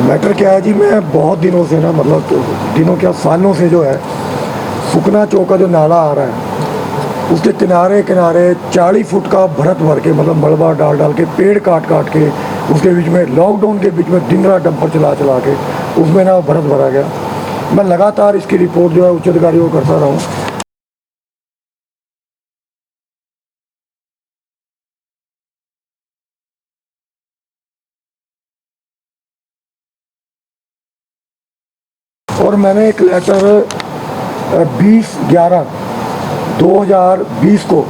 Matter क्या है जी, मैं बहुत दिनों से ना, मतलब दिनों क्या सालों से जो है, सुखना चौक का जो नाला आ रहा है उसके किनारे किनारे 40 फुट का भरत भर के, मतलब मलबा डाल डाल के, पेड़ काट काट के, उसके बीच में लॉकडाउन के बीच में दिन रात डंपर चला चला के उसमें ना भरत भरा गया। मैं लगातार इसकी रिपोर्ट जो है उच्च अधिकारियों को करता रहा हूँ। और मैंने एक लेटर 20/11/2020 को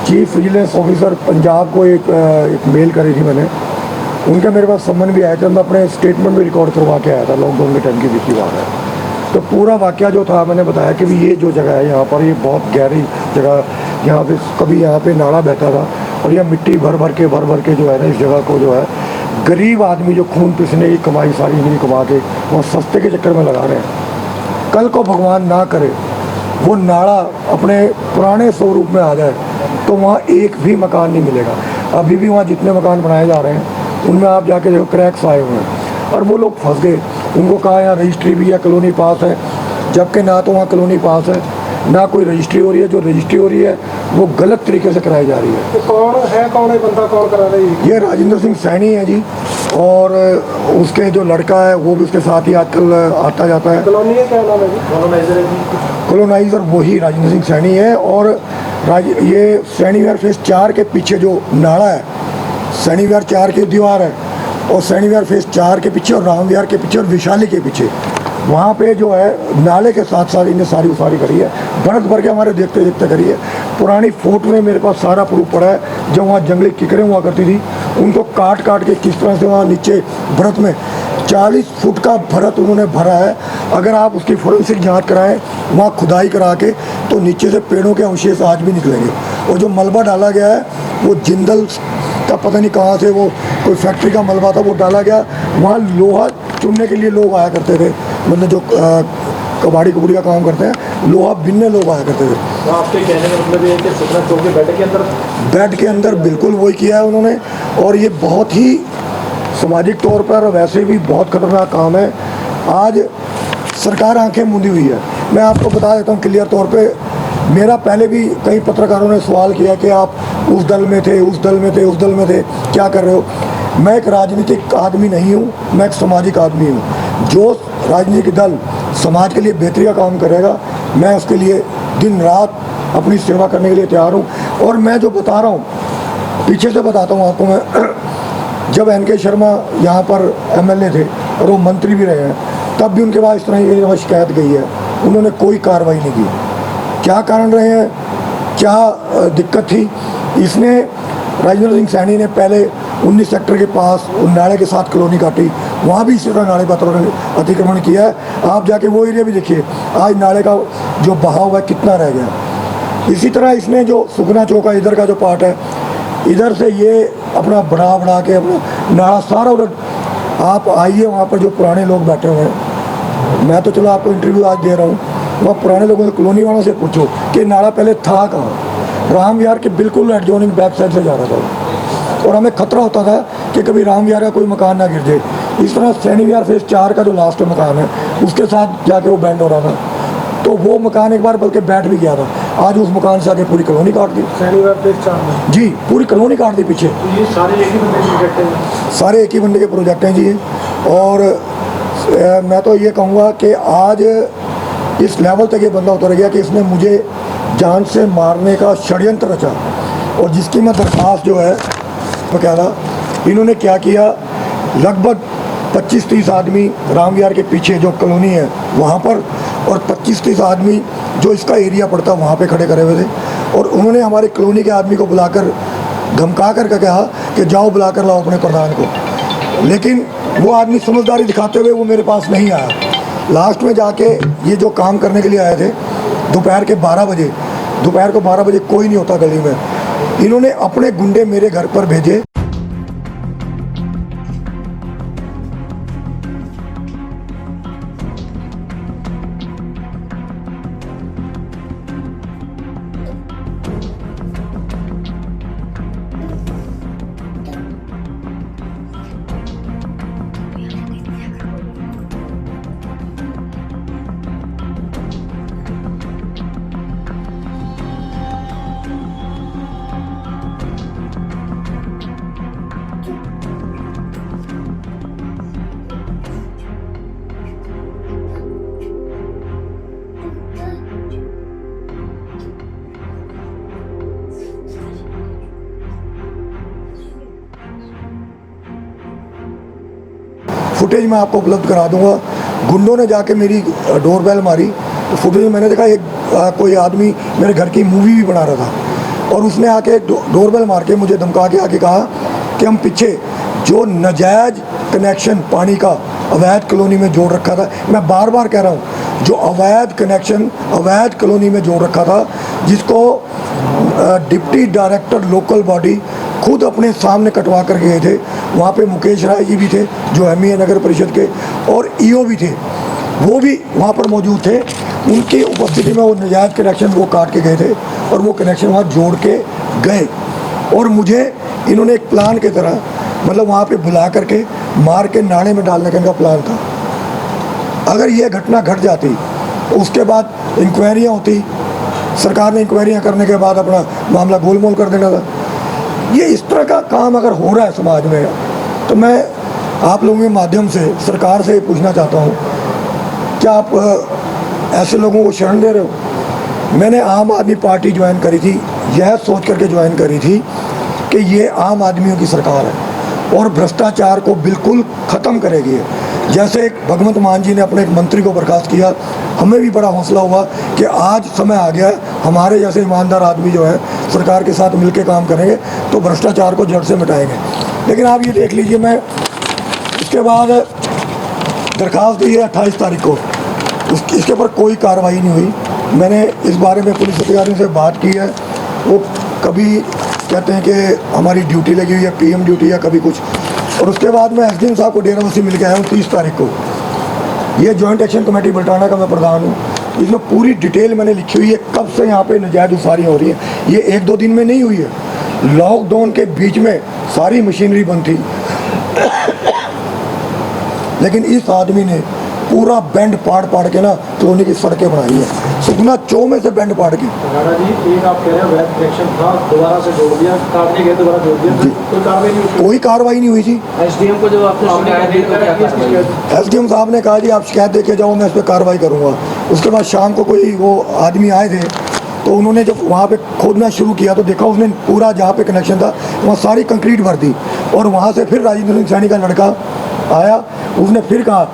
चीफ विजिलेंस ऑफिसर पंजाब को एक मेल करी थी मैंने। उनका मेरे पास सम्मन भी आया था, मैं अपने स्टेटमेंट में रिकॉर्ड करवा के आया था। लॉकडाउन के टाइम की बीती बात है। तो पूरा वाकया जो था मैंने बताया कि भी ये जो जगह है यहाँ पर, ये बहुत गहरी जगह, यहाँ पे कभी यहाँ पे नाला बहता था और यह मिट्टी भर भर के जो है ना, इस जगह को जो है गरीब आदमी जो खून पीसने की कमाई सारी नहीं कमा के वो सस्ते के चक्कर में लगा रहे हैं। कल को भगवान ना करे वो नाला अपने पुराने स्वरूप में आ जाए तो वहाँ एक भी मकान नहीं मिलेगा। अभी भी वहाँ जितने मकान बनाए जा रहे हैं उनमें आप जाके देखो क्रैक्स आए हुए हैं और वो लोग फंस गए। उनको कहा यहाँ रजिस्ट्री भी है, कॉलोनी पास है, जबकि ना तो वहाँ कॉलोनी पास है ना कोई रजिस्ट्री हो रही है। जो रजिस्ट्री हो रही है वो गलत तरीके से कराई जा रही है। तो कौन है बंदा, कौन करा रही है? ये राजेंद्र सिंह सैनी है जी, और उसके जो लड़का है वो भी उसके साथ ही आजकल आता जाता है। कॉलोनी है, क्या नाम है जी? कॉलोनाइजर है जी। कॉलोनाइजर वही राजेंद्र सिंह सैनी है। और ये सैनी विहार फेज 4 के पीछे जो नाला है, सैनी विहार 4 की दीवार है और सैनी विहार फेज 4 के पीछे और राम विहार के पीछे और विशाली के पीछे, वहाँ पे जो है नाले के साथ साथ इन्हें सारी उसारी करी है, भरत भर के हमारे देखते देखते करी है। पुरानी फोटो में मेरे पास सारा प्रूफ पड़ा है। जब वहाँ जंगली किकरें हुआ करती थी उनको काट काट के किस तरह से वहाँ नीचे भरत में 40 फुट का भरत उन्होंने भरा है। अगर आप उसकी फोरेंसिक जांच कराएं वहाँ खुदाई करा के तो नीचे से पेड़ों के अवशेष आज भी निकलेंगे। और जो मलबा डाला गया है वो जिंदल का पता नहीं कहाँ से, वो कोई फैक्ट्री का मलबा था, वो डाला गया। वहाँ लोहा चुनने के लिए लोग आया करते थे, मतलब जो कबाड़ी कबूड़ी का काम करते हैं, लोहा बिनने लोग आया करते थे। तो आपके कहने का मतलब ये है कि सुखना चौक के बेड के अंदर बिल्कुल वही किया है उन्होंने। और ये बहुत ही सामाजिक तौर पर वैसे भी बहुत खतरनाक काम है। आज सरकार आंखें मूंदी हुई है। मैं आपको बता देता हूँ क्लियर तौर पे, मेरा पहले भी कई पत्रकारों ने सवाल किया कि आप उस दल में थे, उस दल में थे, उस दल में थे, क्या कर रहे हो। मैं एक राजनीतिक आदमी नहीं हूँ, मैं एक सामाजिक आदमी हूँ। जो राजनीतिक दल समाज के लिए बेहतरी का काम करेगा मैं उसके लिए दिन रात अपनी सेवा करने के लिए तैयार हूँ। और मैं जो बता रहा हूँ पीछे से बताता हूँ आपको। मैं जब NK शर्मा यहाँ पर MLA थे और वो मंत्री भी रहे हैं, तब भी उनके पास इस तरह की शिकायत गई है, उन्होंने कोई कार्रवाई नहीं की। क्या कारण रहे हैं, क्या दिक्कत थी? इसने राजेंद्र सिंह सैनी ने पहले 19 सेक्टर के पास उन नाले के साथ कॉलोनी काटी, वहाँ भी इसी तरह नाले पर अतिक्रमण किया है। आप जाके वो एरिया भी देखिए, आज नाले का जो बहाव है कितना रह गया। इसी तरह इसने जो सुखना चौका इधर का जो पार्ट है, इधर से ये अपना बढ़ा के अपना नाला सारा उधर, आप आइए वहाँ पर जो पुराने लोग बैठे हुए हैं, मैं तो चलो आपको इंटरव्यू आज दे रहा हूँ, वहाँ पुराने लोगों से, कॉलोनी वालों से पूछो कि नाला पहले था कहाँ। राम विहार के बिल्कुल एडजॉइनिंग बैक साइड से जा रहा था और हमें खतरा होता था कि कभी राम विहार का कोई मकान ना गिर जाए। इस तरह सैनी विहार फेज 4 का जो लास्ट मकान है उसके साथ जाके वो बैंड हो रहा था, तो वो मकान एक बार बल्कि बैठ भी गया था। आज उस मकान से आगे पूरी कॉलोनी काट दी। सैनी विहार फेज 4 में जी पूरी कॉलोनी काट दी पीछे। तो ये सारे एक ही बंदे के प्रोजेक्ट हैं? सारे एक ही बंदे के प्रोजेक्ट हैं जी। और मैं तो ये कहूँगा कि आज इस लेवल तक ये बंदा उतर गया कि इसने मुझे जान से मारने का षड्यंत्र रचा। और जिसकी मैं दरख्वास्त जो है बकायदा, इन्होंने क्या किया, लगभग 25-30 आदमी राम विहार के पीछे जो कॉलोनी है वहाँ पर, और 25-30 आदमी जो इसका एरिया पड़ता वहाँ पे खड़े करे हुए थे। और उन्होंने हमारे कॉलोनी के आदमी को बुलाकर धमका कर कहा कि जाओ बुला कर लाओ अपने प्रधान को। लेकिन वो आदमी समझदारी दिखाते हुए वो मेरे पास नहीं आया। लास्ट में जाके ये जो काम करने के लिए आए थे दोपहर को 12 बजे कोई नहीं होता गली में, इन्होंने अपने गुंडे मेरे घर पर भेजे। फुटेज मैं आपको उपलब्ध करा दूंगा। गुंडों ने जाके मेरी डोरबेल मारी, तो फुटेज में मैंने देखा एक कोई आदमी मेरे घर की मूवी भी बना रहा था, और उसने आके डोरबेल मार के मुझे धमका के आके कहा कि हम पीछे जो नाजायज़ कनेक्शन पानी का अवैध कॉलोनी में जोड़ रखा था, मैं बार बार कह रहा हूँ, जो अवैध कनेक्शन अवैध कॉलोनी में जोड़ रखा था, जिसको डिप्टी डायरेक्टर लोकल बॉडी खुद अपने सामने कटवा कर गए थे। वहाँ पे मुकेश राय जी भी थे जो एमईए नगर परिषद के, और ईओ भी थे, वो भी वहाँ पर मौजूद थे। उनकी उपस्थिति में वो नाजायज़ कनेक्शन वो काट के गए थे और वो कनेक्शन वहाँ जोड़ के गए, और मुझे इन्होंने एक प्लान की तरह मतलब वहाँ पे बुला करके मार के नाले में डालने का इनका प्लान था। अगर ये घटना घट जाती तो उसके बाद इंक्वायरियाँ होती, सरकार ने इंक्वायरियाँ करने के बाद अपना मामला गोलमोल कर देना था। ये इस तरह का काम अगर हो रहा है समाज में, तो मैं आप लोगों के माध्यम से सरकार से पूछना चाहता हूँ, क्या आप ऐसे लोगों को शरण दे रहे हो? मैंने आम आदमी पार्टी ज्वाइन करी थी, यह सोच करके ज्वाइन करी थी कि ये आम आदमियों की सरकार है और भ्रष्टाचार को बिल्कुल ख़त्म करेगी। जैसे एक भगवंत मान जी ने अपने एक मंत्री को बर्खास्त किया, हमें भी बड़ा हौसला हुआ कि आज समय आ गया, हमारे जैसे ईमानदार आदमी जो है सरकार के साथ मिलकर काम करेंगे तो भ्रष्टाचार को जड़ से मिटाएंगे। लेकिन आप ये देख लीजिए, मैं इसके बाद दरख्वास्त दी है 28 तारीख को, इसके ऊपर कोई कार्रवाई नहीं हुई। मैंने इस बारे में पुलिस अधिकारियों से बात की है, वो कभी कहते हैं कि हमारी ड्यूटी लगी हुई है, पीएम ड्यूटी, या कभी कुछ। और उसके बाद मैं एसडीएम साहब को डेराबस्सी मिल के आया हूँ 30 तारीख को। ये जॉइंट एक्शन कमेटी बल्टाना का मैं प्रधान हूँ, इसमें पूरी डिटेल मैंने लिखी हुई है कब से यहाँ पे नाजायज़ उसारियाँ हो रही हैं। ये 1-2 दिन में नहीं हुई है, लॉकडाउन के बीच में सारी मशीनरी बंद थी, लेकिन इस आदमी ने पूरा बैंड पाड़ के ना कॉलोनी की सड़कें बनाई है, सुखना चौ में से बैंड पाड़ के। राणा जी, एक आप कह रहे हैं वैध कनेक्शन था, दोबारा से जोड़ दिया, काटने गए दोबारा जोड़ दिया, कोई कार्रवाई नहीं हुई? कोई कार्रवाई नहीं हुई थी। एसडीएम को जब आपने शिकायत दी तो क्या कार्रवाई? एसडीएम साहब ने कहा जी आप शिकायत दे के जाओ, मैं इस पर कार्रवाई करूँगा। उसके बाद शाम को कोई वो आदमी आए थे, तो उन्होंने जब वहाँ पे खोदना शुरू किया तो देखा उसने पूरा जहाँ पे कनेक्शन था वहाँ सारी कंक्रीट भर दी, और वहाँ से फिर राजेंद्र सिंह सैनी का लड़का आया, उसने फिर कहा,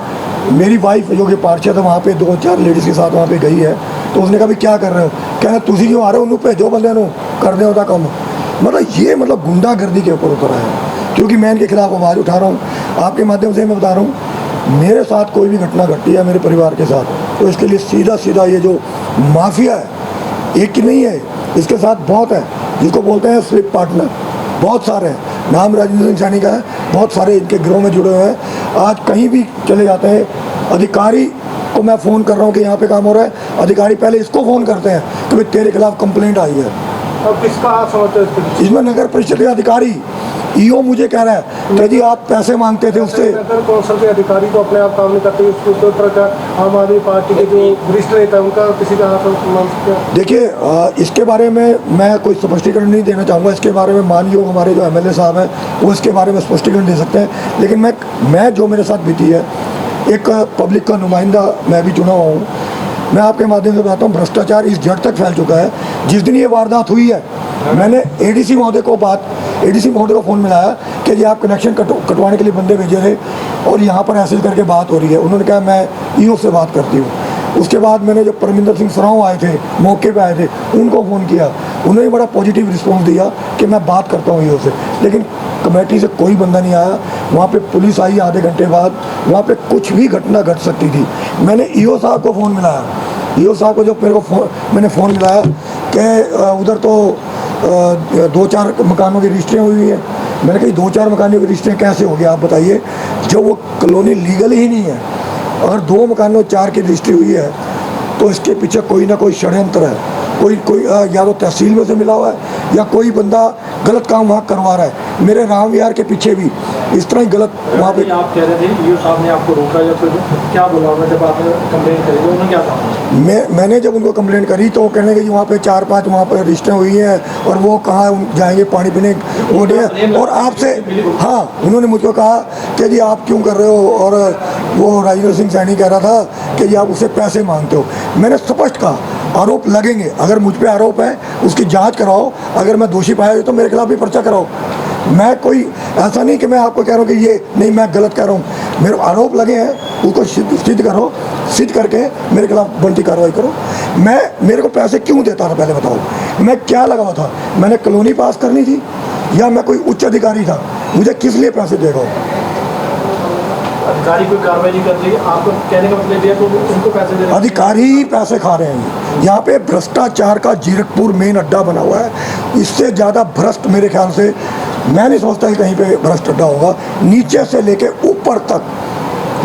मेरी वाइफ जो कि पार्षद है वहाँ पे 2-4 लेडीज़ के साथ वहाँ पे गई है, तो उसने कहा भी क्या कर रहे हो? कहना तुझी क्यों आ रहे हो, उन्होंने भेजो बंदे नो कर दे होता कम। मतलब ये गुंडागर्दी के ऊपर उतरा है, क्योंकि मैं इनके खिलाफ आवाज़ उठा रहा हूँ। आपके माध्यम से मैं बता रहा हूँ, मेरे साथ कोई भी घटना घटती है मेरे परिवार के साथ, तो इसके लिए सीधा ये जो माफिया है, एक ही नहीं है, इसके साथ बहुत है, जिसको बोलते हैं स्लिप पार्टनर, बहुत सारे हैं। नाम राजेंद्र सिंह सैनी का है, बहुत सारे इनके गिरोह में जुड़े हुए हैं। आज कहीं भी चले जाते हैं, अधिकारी को मैं फ़ोन कर रहा हूँ कि यहाँ पे काम हो रहा है, अधिकारी पहले इसको फ़ोन करते हैं कि भाई तेरे खिलाफ कंप्लेंट आई है। अब किसका हाथ समझते हैं? इसमें नगर परिषद के अधिकारी, ईओ मुझे कह रहा है कि जी आप पैसे मांगते थे उससे। नगर कौंसिल के अधिकारी तो अपने आप काम नहीं करते, उसके ऊपर का आम आदमी पार्टी के जो वरिष्ठ नेता है उनका किसी का हाथ मान सकते हैं? देखिए, इसके बारे में मैं कोई स्पष्टीकरण नहीं देना चाहूँगा। इसके बारे में मानयोग हमारे जो एमएलए साहब हैं वो इसके बारे में स्पष्टीकरण दे सकते हैं, लेकिन मैं जो मेरे साथ बीती है, एक पब्लिक का नुमाइंदा मैं भी चुना हुआ हूँ, मैं आपके माध्यम से बताता हूँ, भ्रष्टाचार इस जड़ तक फैल चुका है। जिस दिन ये वारदात हुई है, मैंने एडीसी महोदय को फ़ोन मिलाया कि जी आप कनेक्शन कटवाने के लिए बंदे भेजे थे और यहाँ पर ऐसे करके बात हो रही है। उन्होंने कहा मैं ईओ से बात करती हूँ। उसके बाद मैंने जो परमिंदर सिंह सराव आए थे, मौके पे आए थे, उनको फ़ोन किया, उन्होंने बड़ा पॉजिटिव रिस्पॉन्स दिया कि मैं बात करता हूँ ईओ से, लेकिन कमेटी से कोई बंदा नहीं आया। वहाँ पे पुलिस आई आधे घंटे बाद, वहाँ पे कुछ भी घटना घट सकती थी। मैंने ईओ साहब को फ़ोन मिलाया, ईओ साहब को जब मेरे को मैंने फ़ोन मिलाया कि उधर तो 2-4 मकानों की रजिस्ट्रियाँ हुई हैं। मैंने कही 2-4 मकानों की रजिस्ट्रियाँ कैसे हो गया आप बताइए, जब वो कॉलोनी लीगल ही नहीं है। अगर 2 मकानों 4 की रजिस्ट्री हुई है तो इसके पीछे कोई ना कोई षड्यंत्र है, कोई या तो तहसील में से मिला हुआ है या कोई बंदा गलत काम वहाँ करवा रहा है। मेरे राम विहार के पीछे भी इस तरह ही गलत वहाँ पे। आप कह रहे थे ईओ साहब ने आपको रोका या फिर क्या बोला उन्होंने जब आपने कंप्लेंट करी, उन्होंने क्या कहा? मैंने जब उनको कंप्लेंट करी तो वो कहने लगे कि वहाँ पे 4-5 वहाँ पर रजिस्टरें हुई हैं और वो कहाँ जाएंगे पानी पीने वो नहीं। और आपसे हाँ, उन्होंने मुझको कहा कि जी आप क्यों कर रहे हो, और वो राजेंद्र सिंह सैनी कह रहा था कि जी आप उससे पैसे मांगते हो। मैंने स्पष्ट कहा आरोप लगेंगे, अगर मुझ पे आरोप है उसकी जांच कराओ, अगर मैं दोषी पाया तो मेरे खिलाफ भी पर्चा कराओ। मैं कोई ऐसा नहीं कि मैं आपको कह रहा हूँ कि ये नहीं मैं गलत कह रहा हूँ, मेरे आरोप लगे हैं उसको सिद्ध करो, सिद्ध करके मेरे खिलाफ बनती कार्रवाई करो। मेरे को पैसे क्यों देता था पहले बताओ, मैं क्या लगा हुआ था, मैंने कॉलोनी पास करनी थी या मैं कोई उच्च अधिकारी था, मुझे किस लिए पैसे देगा? अधिकारी कोई कार्रवाई नहीं कर रही, आपको कहने का मतलब ये तो उनको पैसे दे रहे हैं। अधिकारी ही पैसे खा रहे हैं। यहाँ पे भ्रष्टाचार का जीरकपुर मेन अड्डा बना हुआ है। इससे ज़्यादा भ्रष्ट मेरे ख्याल से मैं नहीं समझता कि कहीं पे भ्रष्ट अड्डा होगा। नीचे से लेके ऊपर तक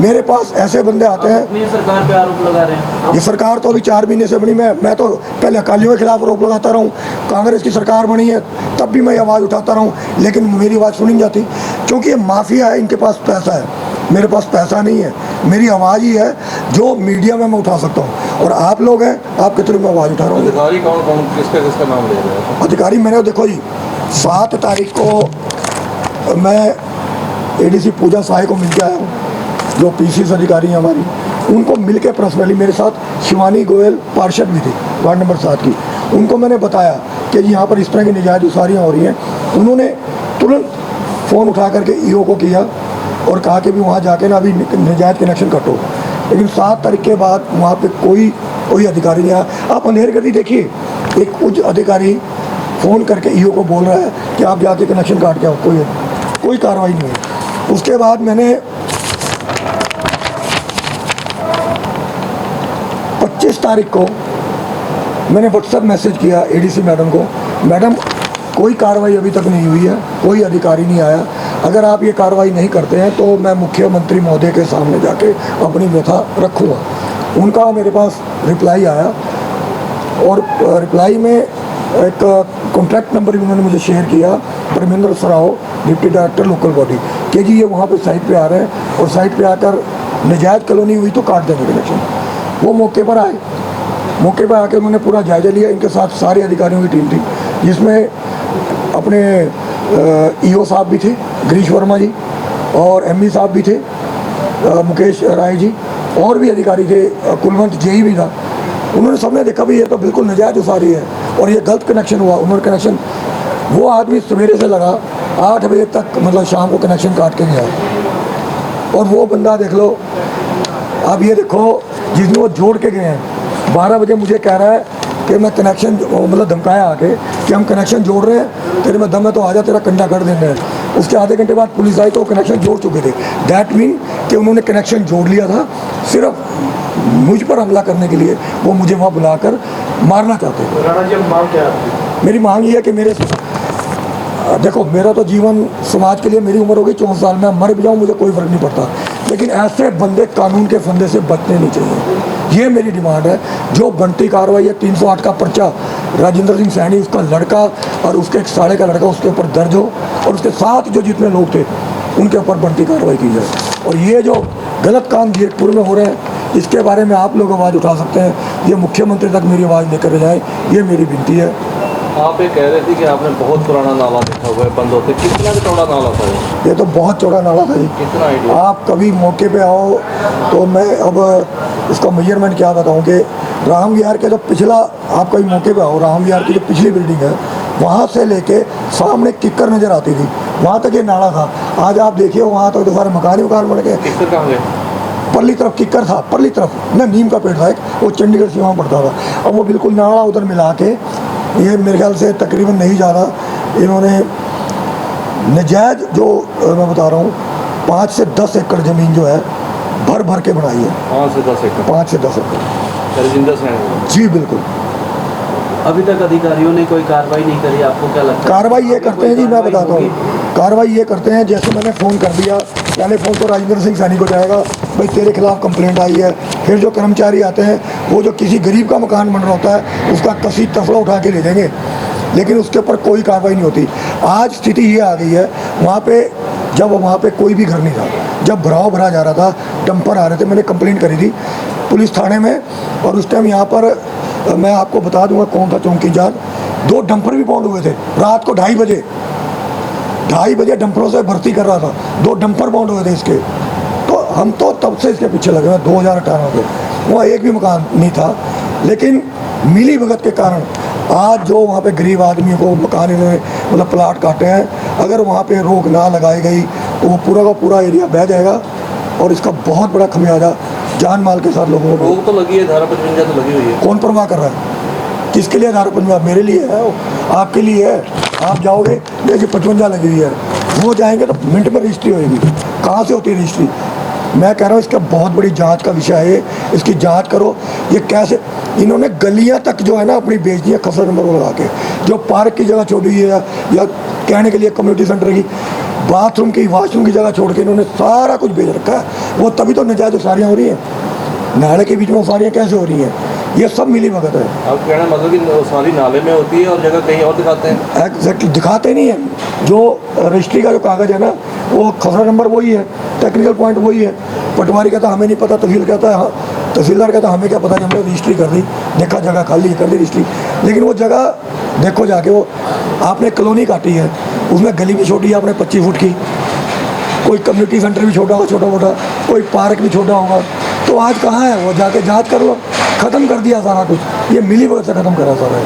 मेरे पास ऐसे बंदे आते हैं। अपनी सरकार पे आरोप लगा रहे हैं। ये सरकार तो अभी 4 महीने से बनी, मैं तो पहले अकालियों के खिलाफ आरोप लगाता रहा हूँ, कांग्रेस की सरकार बनी है तब भी मैं आवाज़ उठाता रहा हूँ, लेकिन मेरी आवाज़ सुनी नहीं जाती क्योंकि ये माफिया है, इनके पास पैसा है, मेरे पास पैसा नहीं है। मेरी आवाज़ ही है जो मीडिया में मैं उठा सकता हूँ, और आप लोग हैं, आपके थ्रू मैं आवाज़ उठा रहा हूँ। अधिकारी कौन कौन किसका नाम ले रहे हैं? अधिकारी मैंने देखो जी 7 तारीख को मैं एडीसी पूजा साहे को मिल के आया हूँ, जो पीसीएस अधिकारी हैं हमारी, उनको मिल के पर्सनली, मेरे साथ शिवानी गोयल पार्षद भी थी वार्ड नंबर 7 की, उनको मैंने बताया कि जी यहाँ पर इस तरह की निजायज उसारियाँ हो रही हैं। उन्होंने तुरंत फ़ोन उठा करके ईओ को किया और कहा कि भी वहाँ जाके ना अभी निजायज कनेक्शन कटो, लेकिन 7 तारीख के बाद वहाँ पे कोई अधिकारी नहीं आया। आप अंधेर गति देखिए, एक उच्च अधिकारी फ़ोन करके ईओ को बोल रहा है कि आप जाके कनेक्शन काट के आओ, कोई कार्रवाई नहीं है। उसके बाद मैंने 25 तारीख को मैंने व्हाट्सएप मैसेज किया एडीसी मैडम को, मैडम कोई कार्रवाई अभी तक नहीं हुई है, कोई अधिकारी नहीं आया, अगर आप ये कार्रवाई नहीं करते हैं तो मैं मुख्यमंत्री महोदय के सामने जाके अपनी व्यथा रखूँगा। उनका मेरे पास रिप्लाई आया और रिप्लाई में एक कॉन्टैक्ट नंबर भी उन्होंने मुझे शेयर किया, परमेंद्र सराव, डिप्टी डायरेक्टर लोकल बॉडी, कि जी ये वहाँ पे साइट पे आ रहे हैं और साइट पे आकर नजायज़ कॉलोनी हुई तो काट देंगे कनेक्शन। वो मौके पर आए, मौके पर आकर उन्होंने पूरा जायज़ा लिया। इनके साथ सारे अधिकारियों की टीम थी, जिसमें अपने ईओ साहब भी थे, गिरीश वर्मा जी, और एमई साहब भी थे, मुकेश राय जी, और भी अधिकारी थे, कुलवंत जेई भी था। उन्होंने सबने देखा भी ये तो बिल्कुल नजायज़ उसारी है और ये गलत कनेक्शन हुआ। उन्होंने कनेक्शन, वो आदमी सवेरे से लगा 8 बजे तक, मतलब शाम को कनेक्शन काट के गया, और वो बंदा देख लो, अब ये देखो जिसने वो जोड़ के गए हैं, 12 बजे मुझे कह रहा है कि मैं कनेक्शन, मतलब धमकाया आके कि हम कनेक्शन जोड़ रहे हैं, तेरे में दम है तो आजा, तेरा कंडा कर देंगे। उसके आधे घंटे बाद पुलिस आई तो वो कनेक्शन जोड़ चुके थे। दैट मीन कि उन्होंने कनेक्शन जोड़ लिया था सिर्फ मुझ पर हमला करने के लिए। वो मुझे वहाँ बुलाकर मारना चाहते थे। राणा जी, अब मांग क्या है आपकी? मेरी मांग ये है कि मेरे, देखो मेरा तो जीवन समाज के लिए, मेरी उम्र हो गई 64 साल, मैं मर भी जाऊँ मुझे कोई फ़र्क नहीं पड़ता, लेकिन ऐसे बंदे कानून के फंदे से बचने नहीं चाहिए। ये मेरी डिमांड है। जो बनती कार्रवाई है, 308 का पर्चा राजेंद्र सिंह सैनी, उसका लड़का और उसके एक साले का लड़का, उसके ऊपर दर्ज हो, और उसके साथ जो जितने लोग थे उनके ऊपर बनती कार्रवाई की जाए। और ये जो गलत काम जीरकपुर में हो रहे हैं, इसके बारे में आप लोग आवाज़ उठा सकते हैं, ये मुख्यमंत्री तक मेरी आवाज़ लेकर जाए, ये मेरी विनती है। आप ये कह रहे थे कि आपने बहुत पुराना नाला देखा हुआ है बंद होते, कितना चौड़ा नाला था ये तो बहुत चौड़ा नाला था जी। कितना आइडिया? आप कभी मौके पे आओ तो मैं अब इसका मेजरमेंट क्या बताऊं कि राम विहार के जो पिछला, आप कभी मौके पे आओ, राम विहार की जो पिछली बिल्डिंग है वहाँ से लेके सामने किक्कर नज़र आती थी, वहाँ तक ये नाला था। आज आप देखिए वहाँ तक तो सारे मकान बन गए। किससे कहाँ गए? परली तरफ किक्कर था, परली तरफ ना नीम का पेड़ था एक, वो चंडीगढ़ से वहाँ पड़ता था। अब वो बिल्कुल नाला उधर मिला के, ये मेरे ख्याल से तकरीबन नहीं ज़्यादा इन्होंने नजायज़, जो मैं बता रहा हूँ, 5 से 10 एकड़ ज़मीन जो है भर भर के बनाई है। 5 से 10 एकड़? 5 से 10 एकड़ राजेंद्र सैनी जी बिल्कुल। अभी तक अधिकारियों ने कोई कार्रवाई नहीं करी, आपको क्या लगता है? कार्रवाई ये करते हैं जी, मैं बताता हूँ, कार्रवाई ये करते हैं, जैसे मैंने फ़ोन कर दिया, पहले फ़ोन तो राजेंद्र सिंह सैनी को जाएगा, भाई तेरे खिलाफ कंप्लेंट आई है। फिर जो कर्मचारी आते हैं, वो जो किसी गरीब का मकान बन रहा होता है उसका कसी तसला उठा के ले जाएंगे, लेकिन उसके ऊपर कोई कार्रवाई नहीं होती। आज स्थिति ये आ गई है, वहाँ पे जब वहाँ पे कोई भी घर नहीं था, जब भराव भरा जा रहा था, डंपर आ रहे थे, मैंने कंप्लेंट करी थी पुलिस थाने में, और उस टाइम यहाँ पर मैं आपको बता दूंगा कौन था चौकी इंचार्ज, 2 डंपर भी बाउंड हुए थे रात को 2:30 बजे डंपरों से भर्ती कर रहा था, 2 डंपर बाउंड हुए थे इसके। तो हम तो तब से इसके पीछे लगे हुए 2018 के, वहाँ एक भी मकान नहीं था, लेकिन मिली भगत के कारण आज जो वहाँ पे गरीब आदमियों को मकान इन्होंने, मतलब प्लाट काटे हैं, अगर वहाँ पे रोक ना लगाई गई तो वो पूरा का पूरा एरिया बह जाएगा और इसका बहुत बड़ा खमियाजा जान माल के साथ लोगों को रोक तो लगी है, धारा 55 तो लगी हुई है। कौन परवाह कर रहा है? किसके लिए धारा 55? मेरे लिए है, वो आपके लिए है। आप जाओगे देखिए 55 लगी हुई है, वो जाएंगे तो मिनट में रजिस्ट्री होगी। कहाँ से होती है रजिस्ट्री? मैं कह रहा हूँ इसका बहुत बड़ी जांच का विषय है, इसकी जांच करो। ये कैसे इन्होंने गलियां तक जो है ना अपनी बेच दी है खसरा नंबर को लगा के। जो पार्क की जगह छोड़ी है या कहने के लिए कम्युनिटी सेंटर की, बाथरूम की, वॉशरूम की जगह छोड़ के इन्होंने सारा कुछ बेच रखा है। वो तभी तो नजायज उसारियाँ हो रही हैं। नाले के बीच में उसारियाँ कैसे हो रही हैं? ये सब मिली भगत है। अब कहना मतलब कि सारी नाले में होती है और जगह कहीं और दिखाते हैं। एग्जैक्टली दिखाते नहीं है। जो रजिस्ट्री का जो कागज़ है ना, वो खसरा नंबर वही है, टेक्निकल पॉइंट वही है। पटवारी कहता हमें नहीं पता, तहसील कहता है हाँ, तहसीलदार कहता हमें क्या पता कि हमने रजिस्ट्री कर दी, देखा जगह खाली कर दी रजिस्ट्री। लेकिन वो जगह देखो जाके, वो आपने कॉलोनी काटी है, उसमें गली भी छोटी है आपने 25 फुट की, कोई कम्युनिटी सेंटर भी छोटा होगा छोटा मोटा, कोई पार्क भी छोटा होगा। तो आज कहाँ है वो? जाके जांच कर लो। ख़त्म कर दिया सारा कुछ, ये मिली भगत से ख़त्म करा सारा।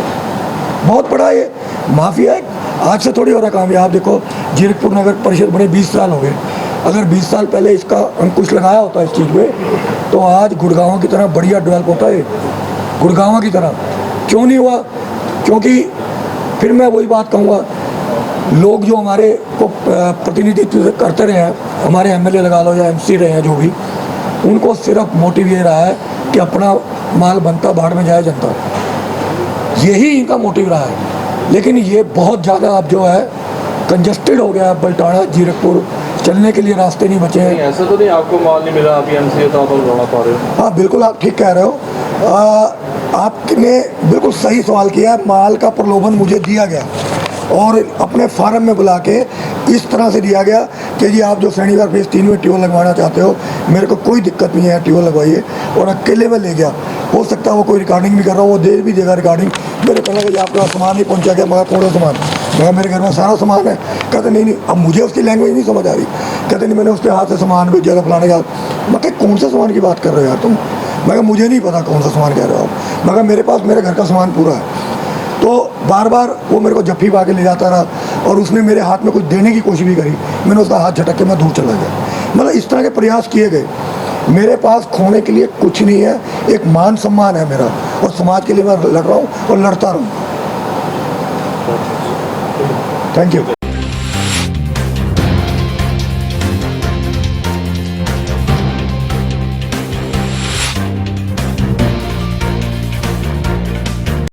बहुत बड़ा ये माफिया है, आज से थोड़ी हो रहा काम। आप देखो जीरकपुर नगर परिषद बने 20 साल हो गए। अगर 20 साल पहले इसका अंकुश लगाया होता इस चीज़ पे, तो आज गुड़गांव की तरह बढ़िया डेवलप होता है। गुड़गांव की तरह क्यों नहीं हुआ? क्योंकि फिर मैं वही बात कहूँगा, लोग जो हमारे को प्रतिनिधित्व करते रहे हैं, हमारे एमएलए लगा लो या एमसी रहे हैं जो भी, उनको सिर्फ मोटिव ये रहा है कि अपना माल बनता बाढ़ में जाए जनता, यही इनका मोटिव रहा है। लेकिन ये बहुत ज़्यादा अब जो है कंजस्टेड हो गया है। बलटाना जीरकपुर चलने के लिए रास्ते नहीं बचे हैं। ऐसा तो नहीं आपको माल नहीं मिला, अभी एमसीए तो आप लौटा पा रहे हो। हाँ बिल्कुल, आप ठीक कह रहे हो। आपने बिल्कुल सही सवाल किया है। माल का प्रलोभन मुझे दिया गया और अपने फार्म में बुला के इस तरह से दिया गया कि जी आप जो शनिवार फेज 3 में ट्यूबवेल लगवाना चाहते हो, मेरे को कोई दिक्कत नहीं है, ट्यूबवेल लगवाइए। और अकेले में ले गया। हो सकता है वो कोई रिकॉर्डिंग भी कर रहा हो, वो दे भी देगा रिकॉर्डिंग। मेरे कहना कि आपका सामान ही पहुंचा गया, मगर थोड़ा सामान, मैं मेरे घर में सारा सामान है। कहते नहीं, अब मुझे उसकी लैंग्वेज नहीं समझ आ रही। कहते नहीं, मैंने उसके हाथ से सामान भेजा था फलाने का। मैं कहा कौन सा सामान की बात कर रहे हो यार तुम? मैं कहा मुझे नहीं पता कौन सा सामान कह रहे हो आप। मगर मेरे पास मेरे घर का सामान पूरा है। तो बार बार वो मेरे को जफ्फी पा के ले जाता रहा और उसने मेरे हाथ में कुछ देने की कोशिश भी करी। मैंने उसका हाथ झटक के मैं दूर चला गया। मतलब इस तरह के प्रयास किए गए। मेरे पास खोने के लिए कुछ नहीं है, एक मान सम्मान है मेरा, और समाज के लिए मैं लड़ रहा हूँ और लड़ता रहूँ। Thank you.